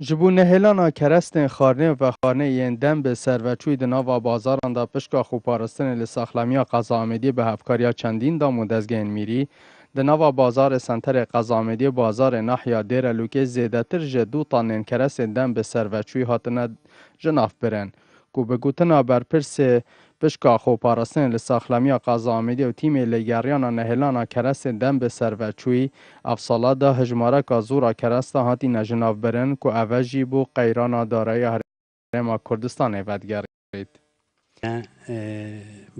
جبو نهلانا کرستن خارنه و خارنه یندن به سروچوی دناوا بازاران دا پشکا خوپارستن لساخلمیا قضا آمدی به هفکاریا چندین دا مدزگین میری دناوا بازار سنتر قضا آمدی بازار نحیا دیر لوکه زیدتر جدو تانین کرستن دن به سروچوی هاتنه جناف برن. کو بگوتنا برپرس پشکا خوپارستن لساخلمیا قضا آمدی و تیم لگریانا نهلانا کرستن دن به سروچوی افسالا دا هجماره که زورا کرسته هاتی نجناف برن که اوجی بو قیرانا دارای هرما کردستان ایودگرید.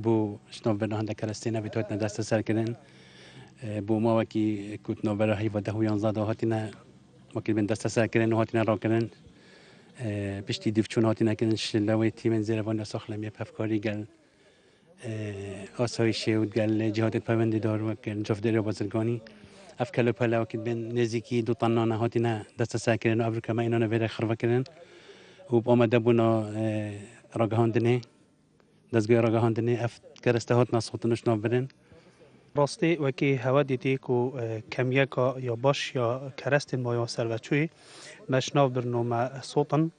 بو شناف برن هنده کرستینا بیتویت ندست سر کردن بو ما وکی کت نوبره هی و ده و یانزده هاتی نه وکی بین دست سر کردن و هاتی نه را کردن پشتی دیفچون هاتی نکردن شلوی تیمن زیر وان ساخلمی پفکاری گل آسایشی و گل جهات پیوندی دار و گل جفدری بازرگانی افکار پلا وقتی بین نزدیکی دو تنانه هاتی نه دست سر کردن و افریقا ما اینا نویره خراب کردن و با آمده بونا راگهاندنی دستگاه راگهاندنی کرسته هات نسخوتنش نابرن راستی وکی هوا دیدی که کمیه که یا باش یا کرست مایا سروچوی مشناف برنامه صوتن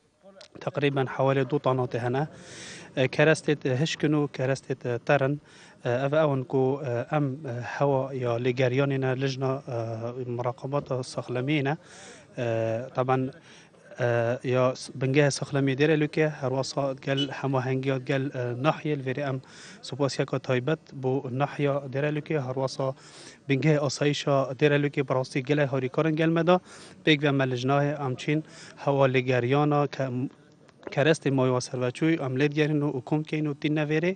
تقریبا حوالي دو طنات هنا كرستت هشكنو كرستت ترن اون كو ام هوا يا لجرياننا لجنة مراقبات السخلمينا طبعا يا بنجاه سخلمي دير لوكي هرواسا قال هماهنگيات قال ناحية الفيري ام سوباسيا كتايبت بو ناحية دير لوكي هرواسا بنجاه آسایشا دير لوكي براسي قال هاريكارن قال مدا بيك و ملجناه امچين هوا لجريانا کرست مایا سروچوی عملیات گرین و حکم کین و تین نویره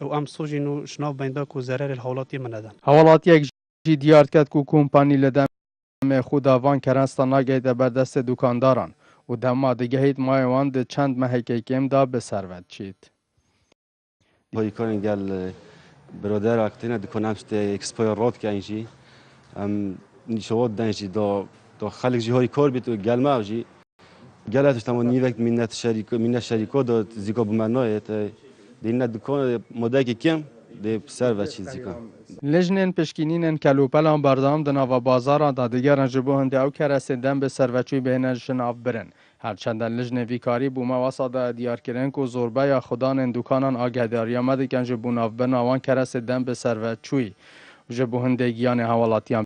و ام سوژین و شناف بینده که ضرر الحالاتی مندن. حوالات یک جی دیار کرد که کمپانی لدم خوداوان کرستا ناگهید بردست دکانداران و دما دیگهید مایوان ده چند محکه کم دا به ثروت چید. هایی کارن گل برادر اکتینه دکانم شده اکسپایر راد که اینجی نشود دنجی دا خلق جی هایی کار بیت و گل موجی گلتش تمام نیوک منت شریکا داد زیکا بمنایت دینه دکان مدت کم ده سر و چیز زیکا لجنین پشکینین کلوپلان بردام دناوا بازاران دا دیگران جبو هنده او کرسیدن به سروچوی بین جناف برن. هرچند لجن ویکاری بوما واسا دا دیار کرن که زوربه یا خدان دکانان آگهداری آمده کن جبو ناف برن آوان کرسیدن به سروچوی جبو هنده گیان حوالاتیان